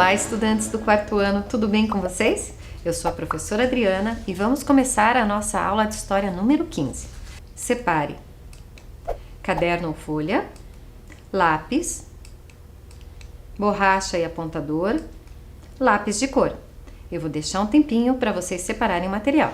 Olá, estudantes do quarto ano, tudo bem com vocês? Eu sou a professora Adriana e vamos começar a nossa aula de história número 15. Separe caderno ou folha, lápis, borracha e apontador, lápis de cor. Eu vou deixar um tempinho para vocês separarem o material.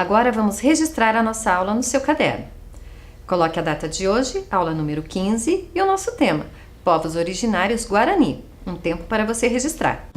Agora vamos registrar a nossa aula no seu caderno. Coloque a data de hoje, aula número 15, e o nosso tema, Povos Originários Guarani. Um tempo para você registrar.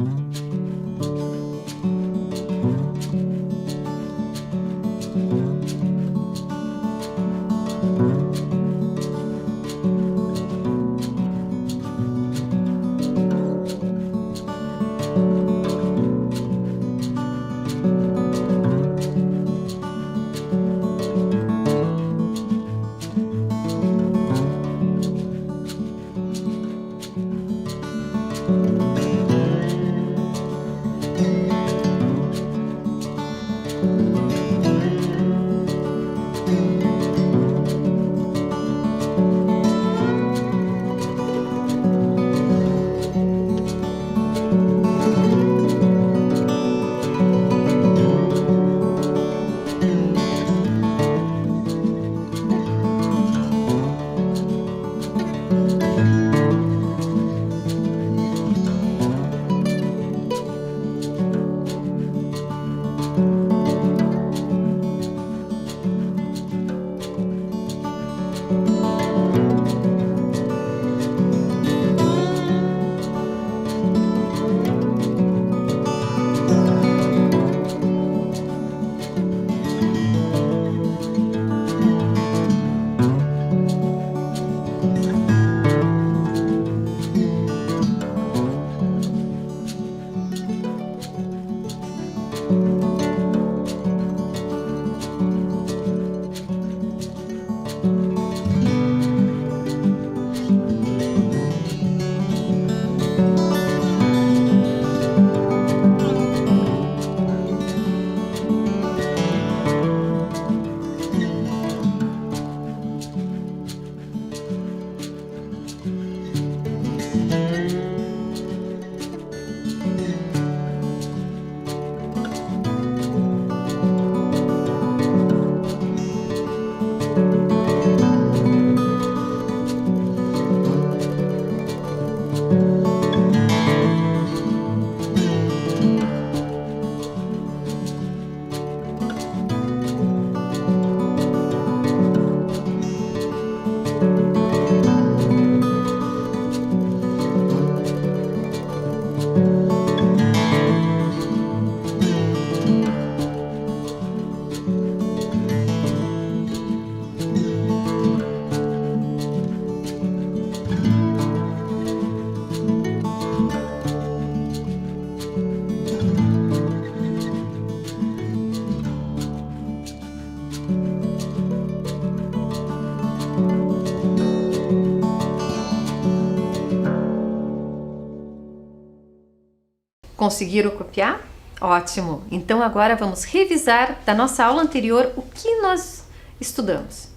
Conseguiram copiar? Ótimo! Então agora vamos revisar da nossa aula anterior o que nós estudamos.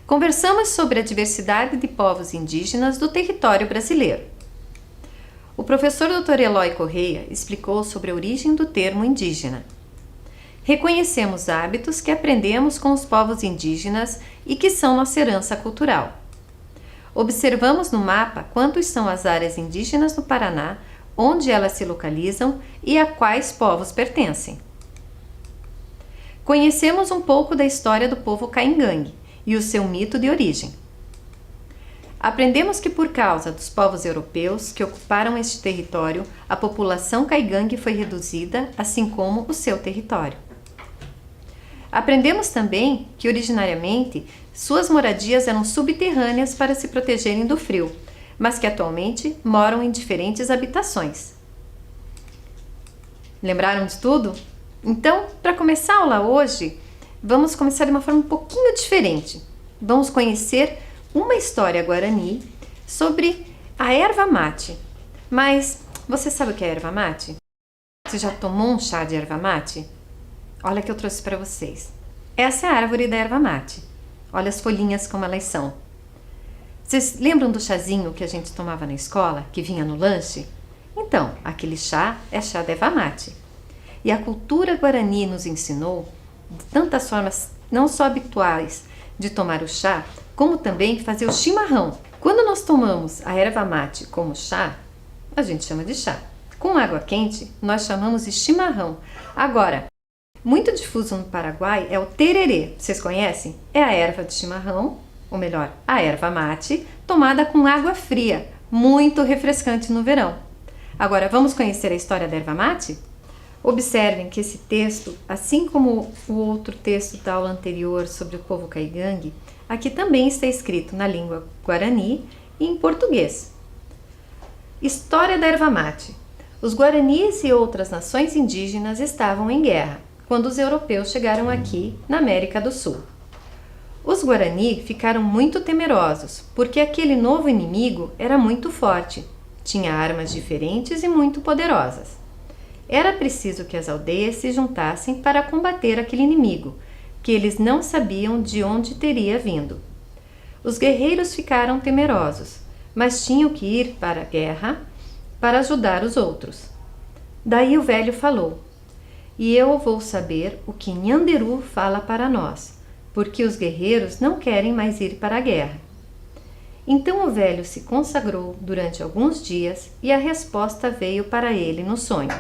Conversamos sobre a diversidade de povos indígenas do território brasileiro. O professor Dr. Eloy Correia explicou sobre a origem do termo indígena. Reconhecemos hábitos que aprendemos com os povos indígenas e que são nossa herança cultural. Observamos no mapa quantas são as áreas indígenas no Paraná, onde elas se localizam e a quais povos pertencem. Conhecemos um pouco da história do povo caingangue e o seu mito de origem. Aprendemos que por causa dos povos europeus que ocuparam este território, a população caingangue foi reduzida, assim como o seu território. Aprendemos também que originariamente suas moradias eram subterrâneas para se protegerem do frio, mas que atualmente moram em diferentes habitações. Lembraram de tudo? Então, para começar a aula hoje, vamos começar de uma forma um pouquinho diferente. Vamos conhecer uma história guarani sobre a erva mate. Mas você sabe o que é erva mate? Você já tomou um chá de erva mate? Olha que eu trouxe para vocês. Essa é a árvore da erva mate. Olha as folhinhas como elas são. Vocês lembram do chazinho que a gente tomava na escola, que vinha no lanche? Então, aquele chá é chá de erva mate. E a cultura guarani nos ensinou de tantas formas não só habituais de tomar o chá, como também fazer o chimarrão. Quando nós tomamos a erva mate como chá, a gente chama de chá. Com água quente, nós chamamos de chimarrão. Agora, muito difuso no Paraguai é o tererê. Vocês conhecem? É a erva de chimarrão, ou melhor, a erva mate, tomada com água fria, muito refrescante no verão. Agora, vamos conhecer a história da erva mate? Observem que esse texto, assim como o outro texto da aula anterior sobre o povo caingangue, aqui também está escrito na língua guarani e em português. História da erva mate. Os guaranis e outras nações indígenas estavam em guerra quando os europeus chegaram aqui na América do Sul. Os guarani ficaram muito temerosos, porque aquele novo inimigo era muito forte, tinha armas diferentes e muito poderosas. Era preciso que as aldeias se juntassem para combater aquele inimigo, que eles não sabiam de onde teria vindo. Os guerreiros ficaram temerosos, mas tinham que ir para a guerra para ajudar os outros. Daí o velho falou: "E eu vou saber o que Nhanderu fala para nós, porque os guerreiros não querem mais ir para a guerra." Então o velho se consagrou durante alguns dias e a resposta veio para ele no sonho.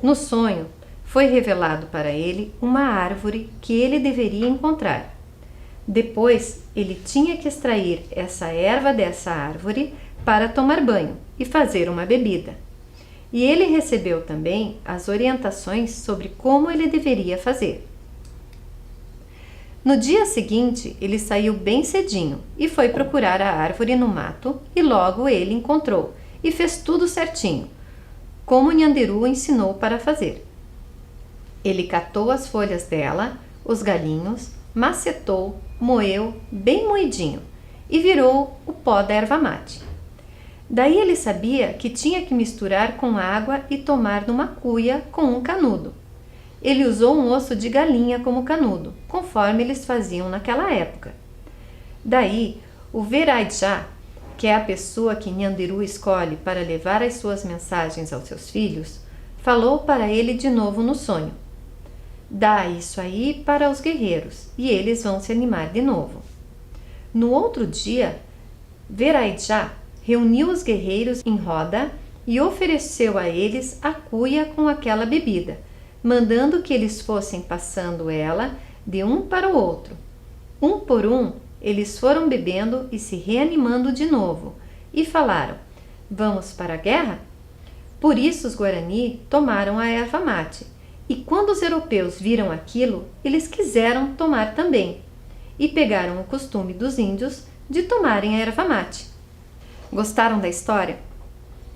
No sonho, foi revelado para ele uma árvore que ele deveria encontrar. Depois, ele tinha que extrair essa erva dessa árvore para tomar banho e fazer uma bebida. E ele recebeu também as orientações sobre como ele deveria fazer. No dia seguinte, ele saiu bem cedinho e foi procurar a árvore no mato e logo ele encontrou e fez tudo certinho, como Nhanderu ensinou para fazer. Ele catou as folhas dela, os galinhos, macetou, moeu bem moidinho e virou o pó da erva mate. Daí ele sabia que tinha que misturar com água e tomar numa cuia com um canudo. Ele usou um osso de galinha como canudo, conforme eles faziam naquela época. Daí, o Veraijá, que é a pessoa que Nhanderu escolhe para levar as suas mensagens aos seus filhos, falou para ele de novo no sonho: "Dá isso aí para os guerreiros e eles vão se animar de novo." No outro dia, Veraijá reuniu os guerreiros em roda e ofereceu a eles a cuia com aquela bebida, mandando que eles fossem passando ela de um para o outro. Um por um, eles foram bebendo e se reanimando de novo, e falaram: "Vamos para a guerra?" Por isso os Guarani tomaram a erva mate, e quando os europeus viram aquilo, eles quiseram tomar também, e pegaram o costume dos índios de tomarem a erva mate. Gostaram da história?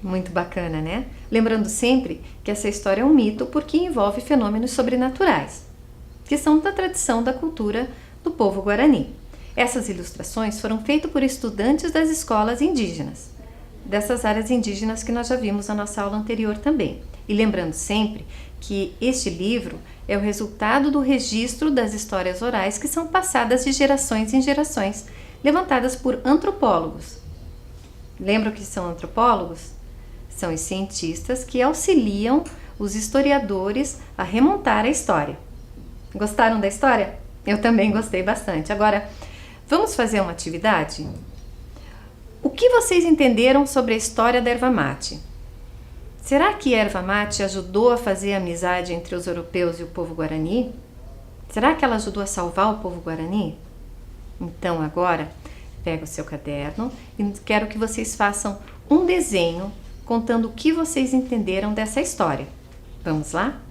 Muito bacana, né? Lembrando sempre que essa história é um mito porque envolve fenômenos sobrenaturais, que são da tradição da cultura do povo guarani. Essas ilustrações foram feitas por estudantes das escolas indígenas. dessas áreas indígenas que nós já vimos na nossa aula anterior também. E lembrando sempre que este livro é o resultado do registro das histórias orais que são passadas de gerações em gerações, levantadas por antropólogos. Lembram que são antropólogos? São os cientistas que auxiliam os historiadores a remontar a história. Gostaram da história? Eu também gostei bastante. Agora, vamos fazer uma atividade? O que vocês entenderam sobre a história da erva mate? Será que a erva mate ajudou a fazer a amizade entre os europeus e o povo guarani? Será que ela ajudou a salvar o povo guarani? Então agora, pega o seu caderno e quero que vocês façam um desenho contando o que vocês entenderam dessa história. Vamos lá?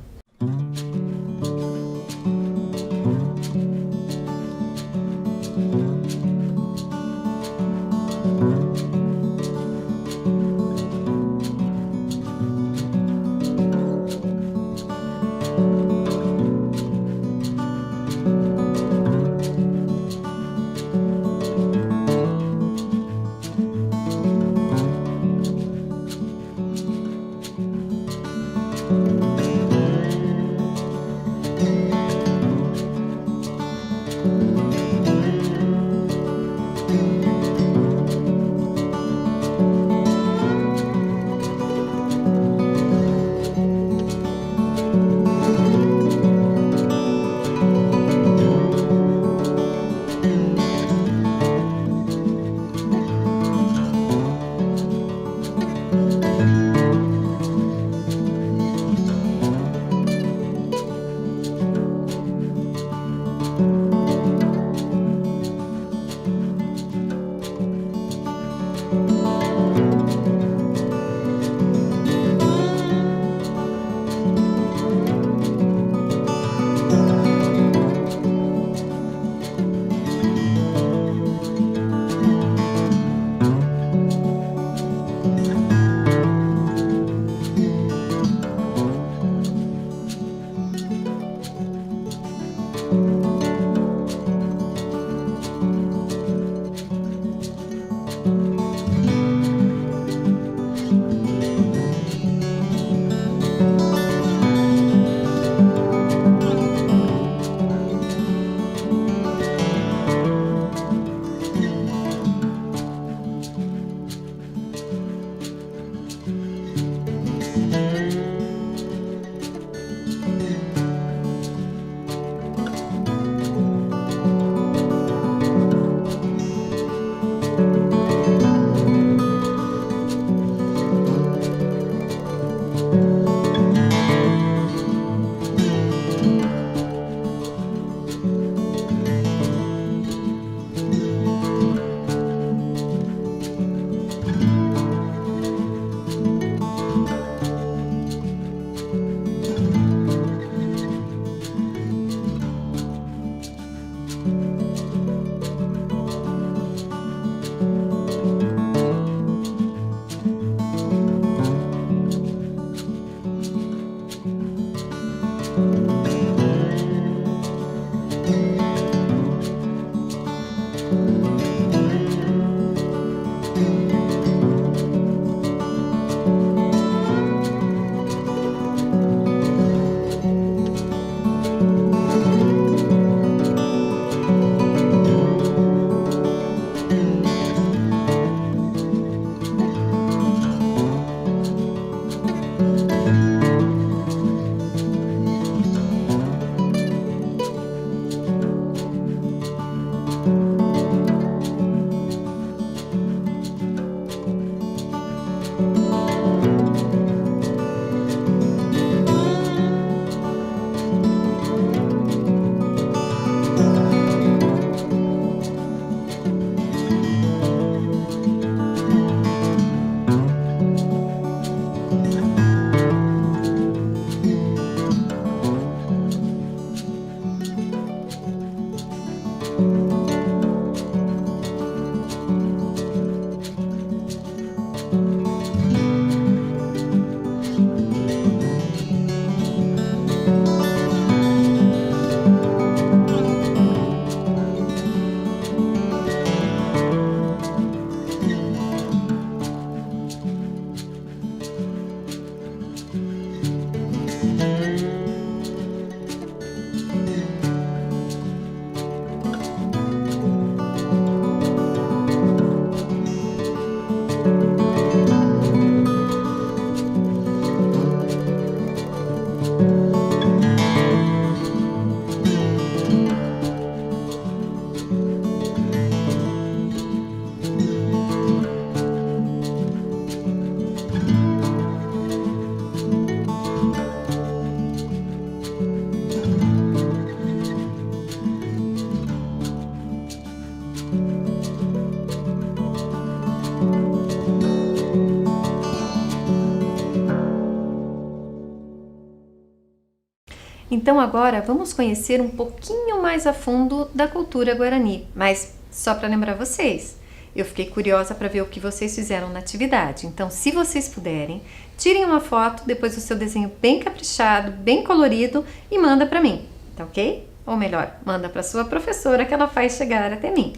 Então agora vamos conhecer um pouquinho mais a fundo da cultura Guarani, mas só para lembrar vocês, eu fiquei curiosa para ver o que vocês fizeram na atividade. Então, se vocês puderem, tirem uma foto depois do seu desenho bem caprichado, bem colorido e manda para mim, tá ok? Ou melhor, manda para sua professora que ela faz chegar até mim.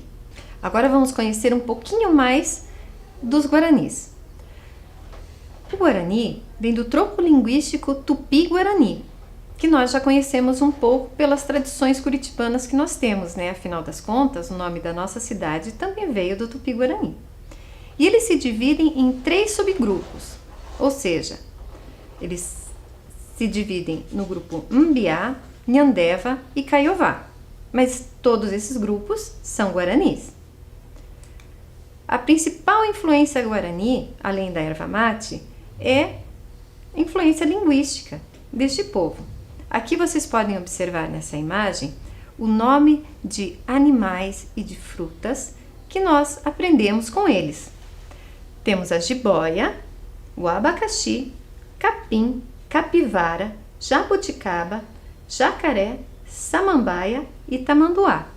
Agora vamos conhecer um pouquinho mais dos Guaranis. O Guarani vem do tronco linguístico Tupi-Guarani, que nós já conhecemos um pouco pelas tradições curitibanas que nós temos, né? Afinal das contas, o nome da nossa cidade também veio do Tupi-Guarani. E eles se dividem em 3 subgrupos, ou seja, eles se dividem no grupo Mbiá, Nhandeva e Caiová, mas todos esses grupos são guaranis. A principal influência guarani, além da erva mate, é influência linguística deste povo. Aqui vocês podem observar nessa imagem o nome de animais e de frutas que nós aprendemos com eles. Temos a jiboia, o abacaxi, capim, capivara, jabuticaba, jacaré, samambaia e tamanduá.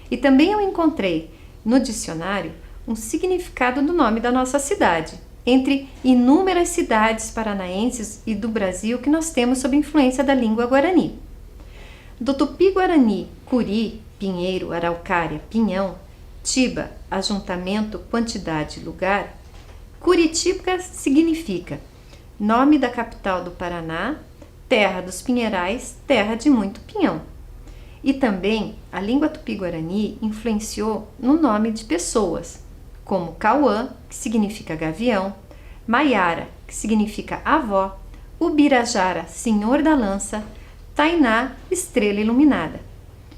E também eu encontrei no dicionário um significado do nome da nossa cidade, entre inúmeras cidades paranaenses e do Brasil que nós temos sob influência da língua guarani. Do tupi-guarani, curi, pinheiro, araucária, pinhão, tiba, ajuntamento, quantidade, lugar, Curitiba significa nome da capital do Paraná, terra dos pinheirais, terra de muito pinhão. E também a língua tupi-guarani influenciou no nome de pessoas, como Cauã, que significa gavião, Maiara, que significa avó, Ubirajara, senhor da lança, Tainá, estrela iluminada.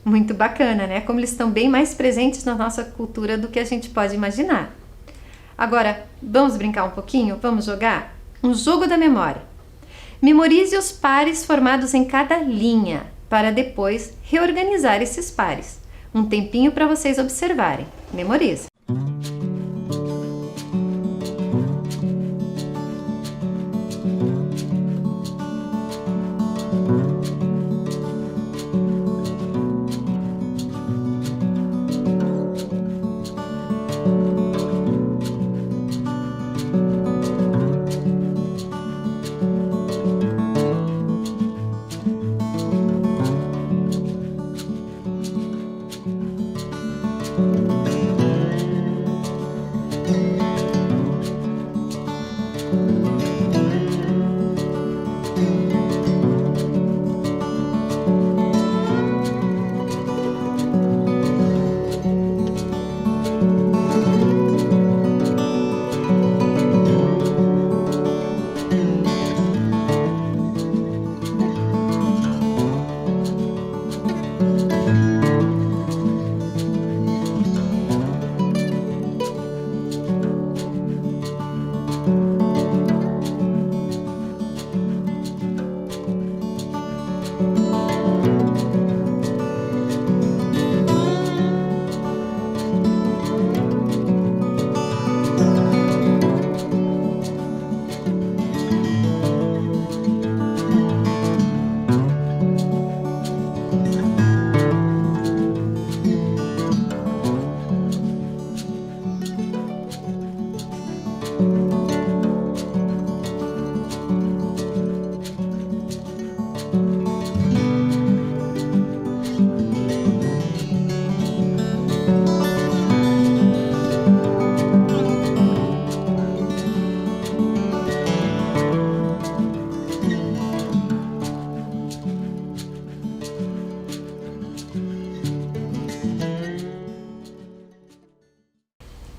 Muito bacana, né? Como eles estão bem mais presentes na nossa cultura do que a gente pode imaginar. Agora, vamos brincar um pouquinho? Vamos jogar? Um jogo da memória. Memorize os pares formados em cada linha, para depois reorganizar esses pares. Um tempinho para vocês observarem. Memorize.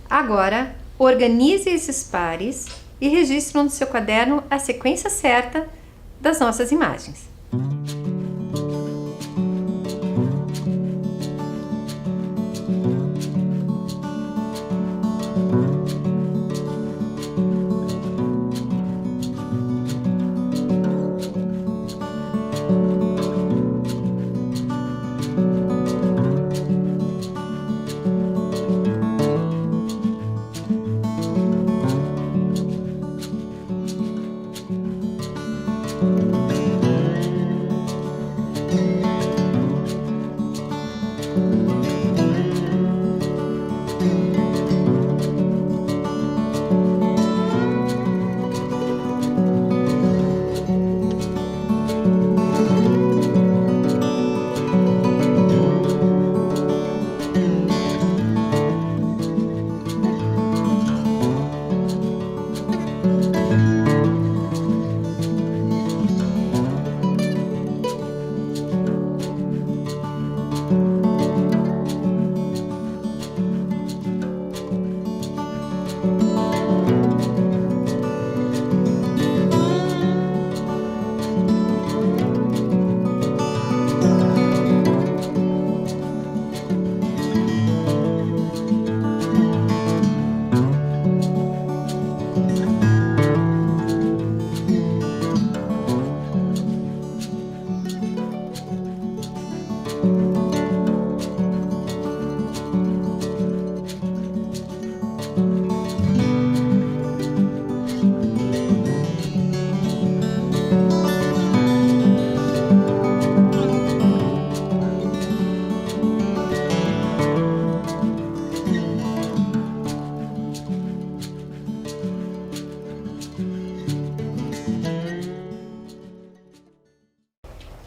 Agora, organize esses pares e registre no seu caderno a sequência certa das nossas imagens.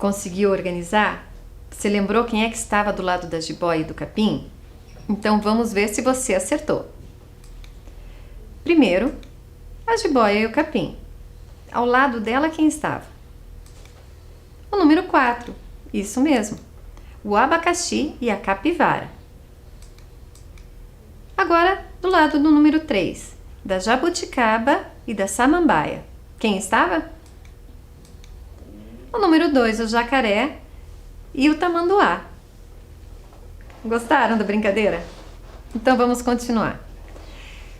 Conseguiu organizar? Você lembrou quem é que estava do lado da jiboia e do capim? Então vamos ver se você acertou. Primeiro, a jiboia e o capim. Ao lado dela, quem estava? O número 4, isso mesmo, o abacaxi e a capivara. Agora, do lado do número 3, da jabuticaba e da samambaia. Quem estava? O número 2, o jacaré e o tamanduá. Gostaram da brincadeira? Então vamos continuar.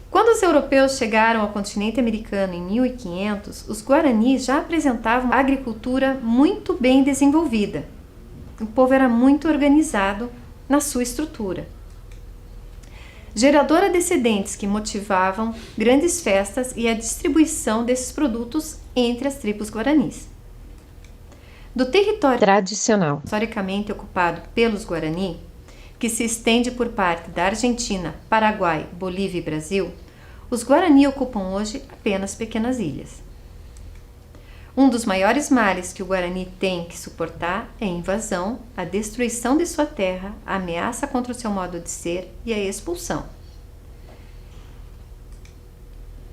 Quando os europeus chegaram ao continente americano em 1500, os guaranis já apresentavam uma agricultura muito bem desenvolvida. O povo era muito organizado na sua estrutura. Geradora de excedentes que motivavam grandes festas e a distribuição desses produtos entre as tribos guaranis. Do território tradicional historicamente ocupado pelos Guarani, que se estende por parte da Argentina, Paraguai, Bolívia e Brasil, os Guarani ocupam hoje apenas pequenas ilhas. Um dos maiores males que o Guarani tem que suportar é a invasão, a destruição de sua terra, a ameaça contra o seu modo de ser e a expulsão.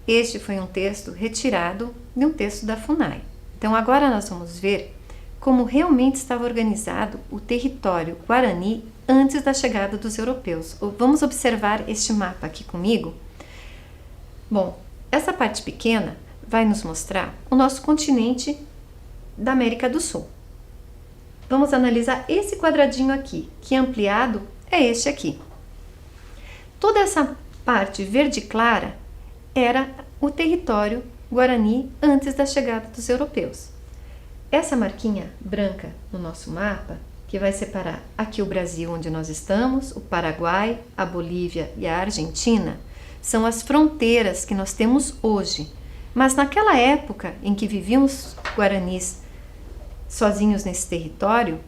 Este foi um texto retirado de um texto da FUNAI. Então agora nós vamos ver como realmente estava organizado o território Guarani antes da chegada dos europeus. Vamos observar este mapa aqui comigo? Bom, essa parte pequena vai nos mostrar o nosso continente da América do Sul. Vamos analisar esse quadradinho aqui, que ampliado é este aqui. Toda essa parte verde clara era o território Guarani antes da chegada dos europeus. Essa marquinha branca no nosso mapa, que vai separar aqui o Brasil, onde nós estamos, o Paraguai, a Bolívia e a Argentina, são as fronteiras que nós temos hoje. Mas naquela época em que viviam os guaranis sozinhos nesse território,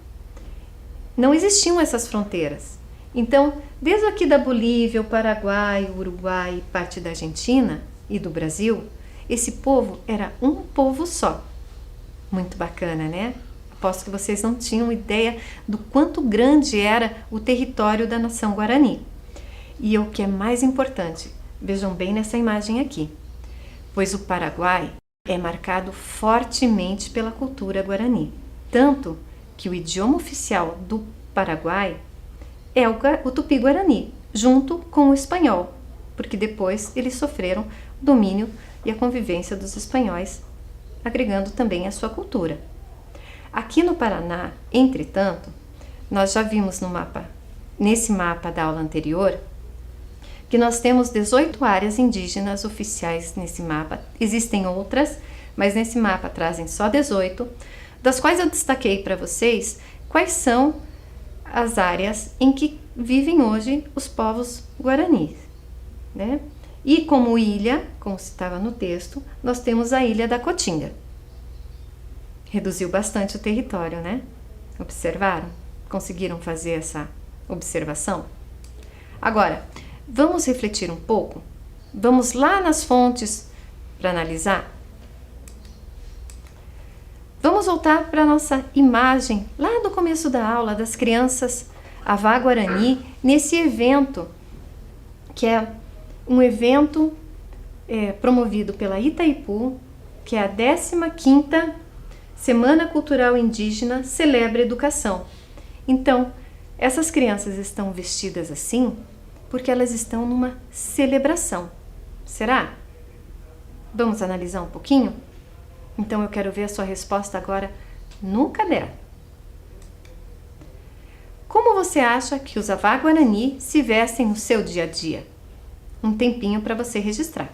não existiam essas fronteiras. Então, desde aqui da Bolívia, o Paraguai, o Uruguai, parte da Argentina e do Brasil, esse povo era um povo só. Muito bacana, né? Aposto que vocês não tinham ideia do quanto grande era o território da nação Guarani. E o que é mais importante, vejam bem nessa imagem aqui, pois o Paraguai é marcado fortemente pela cultura Guarani, tanto que o idioma oficial do Paraguai é o Tupi-Guarani, junto com o espanhol, porque depois eles sofreram o domínio e a convivência dos espanhóis, agregando também a sua cultura. Aqui no Paraná, entretanto, nós já vimos no mapa, nesse mapa da aula anterior, que nós temos 18 áreas indígenas oficiais nesse mapa. Existem outras, mas nesse mapa trazem só 18, das quais eu destaquei para vocês quais são as áreas em que vivem hoje os povos guaranis, né? E como ilha, como estava no texto, nós temos a ilha da Cotinga. Reduziu bastante o território, né? Observaram? Conseguiram fazer essa observação? Agora, vamos refletir um pouco? Vamos lá nas fontes para analisar? Vamos voltar para a nossa imagem lá do começo da aula das crianças Avá Guarani, nesse evento, que é um evento promovido pela Itaipu, que é a 15ª Semana Cultural Indígena Celebra Educação. Então, essas crianças estão vestidas assim porque elas estão numa celebração. Será? Vamos analisar um pouquinho? Então eu quero ver a sua resposta agora no caderno. Como você acha que os Avá Guarani se vestem no seu dia a dia? Um tempinho para você registrar.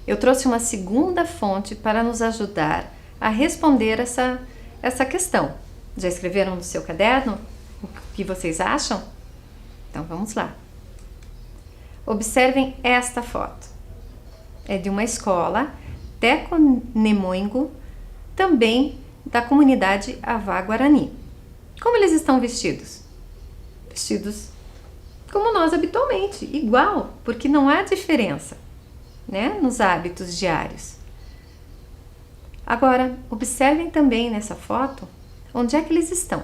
Eu trouxe uma segunda fonte para nos ajudar a responder essa questão. Já escreveram no seu caderno o que vocês acham? Então vamos lá. Observem esta foto. É de uma escola Teco-Nemoingo, também da comunidade Avá Guarani. Como eles estão vestidos? Vestidos como nós habitualmente, igual, porque não há diferença, né, nos hábitos diários. Agora, observem também nessa foto onde é que eles estão.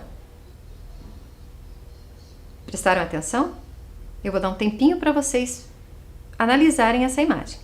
Prestaram atenção? Eu vou dar um tempinho para vocês analisarem essa imagem.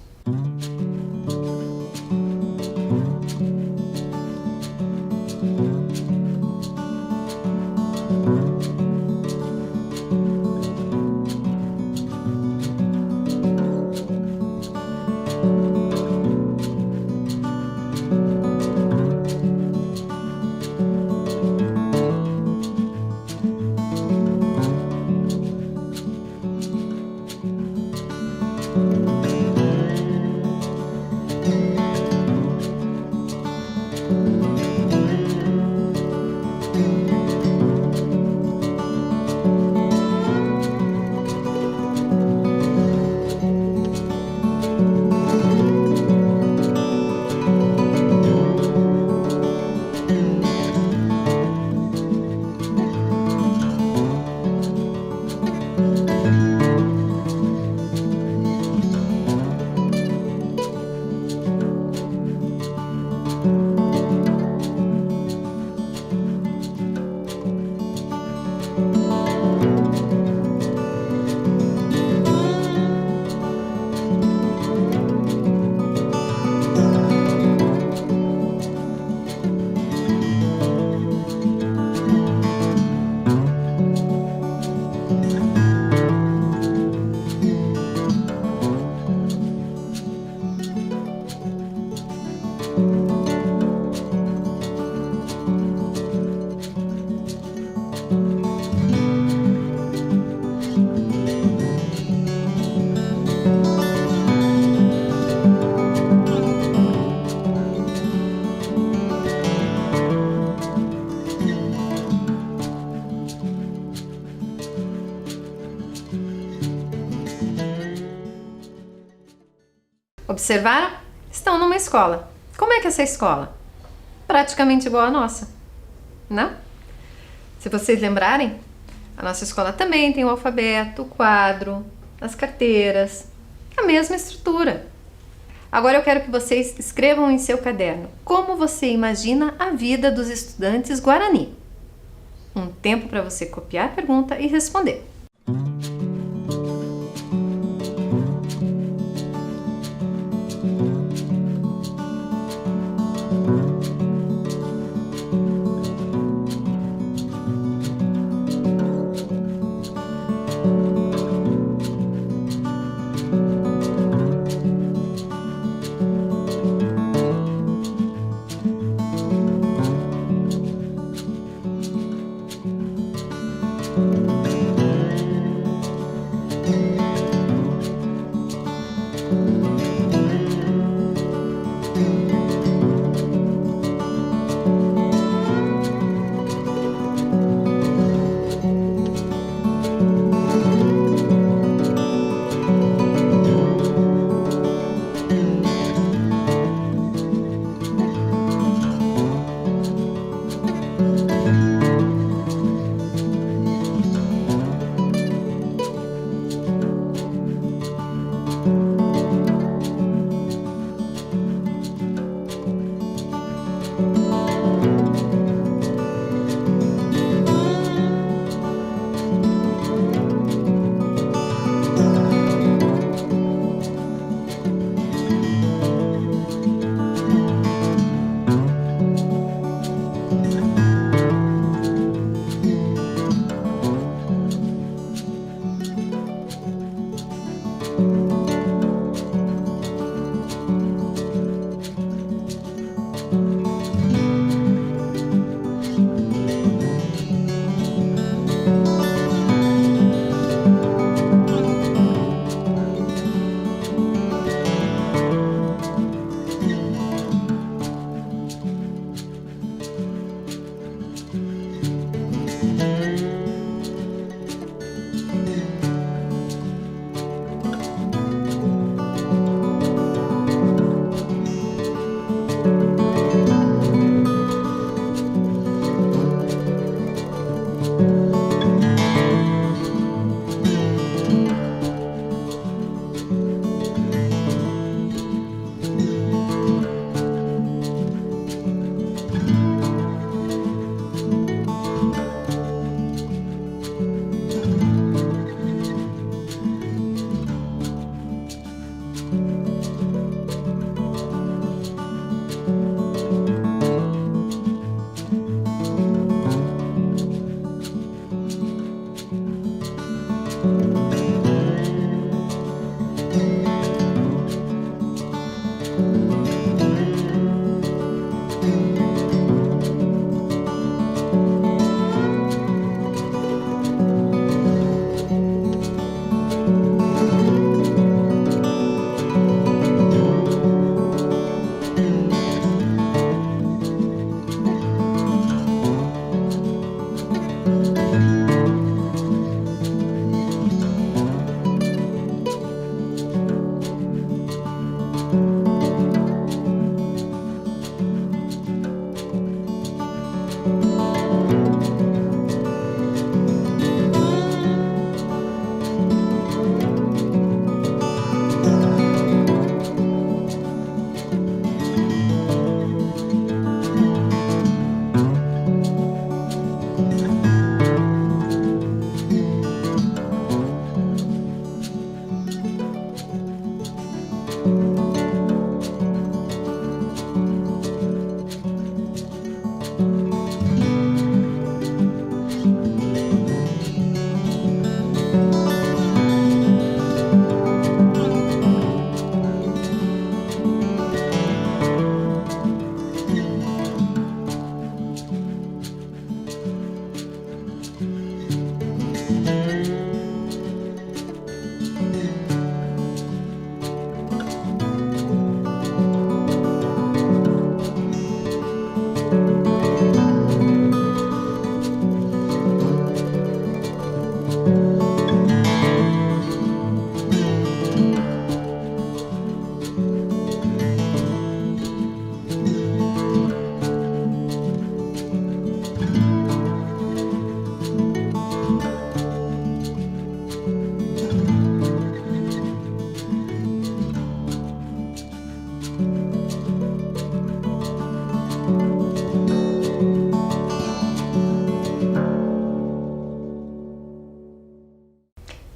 Observaram? Estão numa escola. Como é que é essa escola? Praticamente igual à nossa, não? Se vocês lembrarem, a nossa escola também tem o alfabeto, o quadro, as carteiras, a mesma estrutura. Agora eu quero que vocês escrevam em seu caderno como você imagina a vida dos estudantes Guarani. Um tempo para você copiar a pergunta e responder.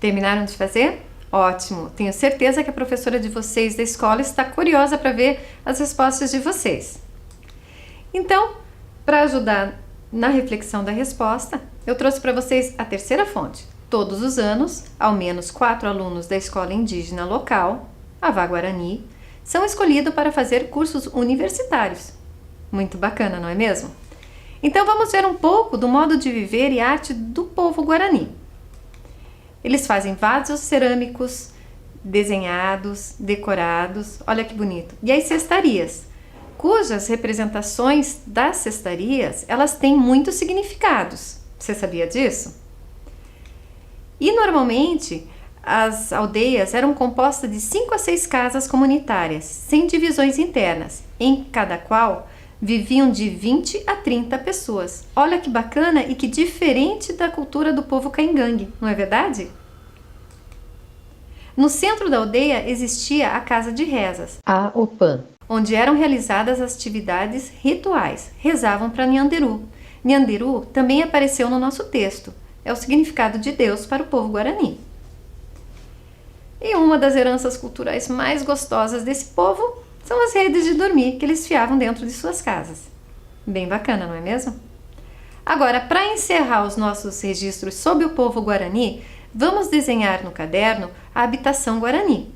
Terminaram de fazer? Ótimo! Tenho certeza que a professora de vocês da escola está curiosa para ver as respostas de vocês. Então, para ajudar na reflexão da resposta, eu trouxe para vocês a terceira fonte. Todos os anos, ao menos 4 alunos da escola indígena local, Avá Guarani, são escolhidos para fazer cursos universitários. Muito bacana, não é mesmo? Então vamos ver um pouco do modo de viver e arte do povo Guarani. Eles fazem vasos cerâmicos, desenhados, decorados, olha que bonito. E as cestarias, cujas representações das cestarias, elas têm muitos significados. Você sabia disso? E normalmente as aldeias eram compostas de 5 a 6 casas comunitárias, sem divisões internas, em cada qual viviam de 20 a 30 pessoas. Olha que bacana e que diferente da cultura do povo caingangue, não é verdade? No centro da aldeia existia a casa de rezas, a Opã, onde eram realizadas as atividades rituais. Rezavam para Nyanderu. Nyanderu também apareceu no nosso texto. É o significado de Deus para o povo Guarani. E uma das heranças culturais mais gostosas desse povo são as redes de dormir que eles fiavam dentro de suas casas. Bem bacana, não é mesmo? Agora, para encerrar os nossos registros sobre o povo Guarani, vamos desenhar no caderno a habitação Guarani.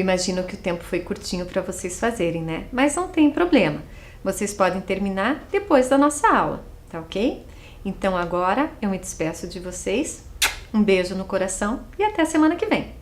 imagino que o tempo foi curtinho para vocês fazerem, né? Mas não tem problema. Vocês podem terminar depois da nossa aula, tá ok? Então agora eu me despeço de vocês. Um beijo no coração e até semana que vem.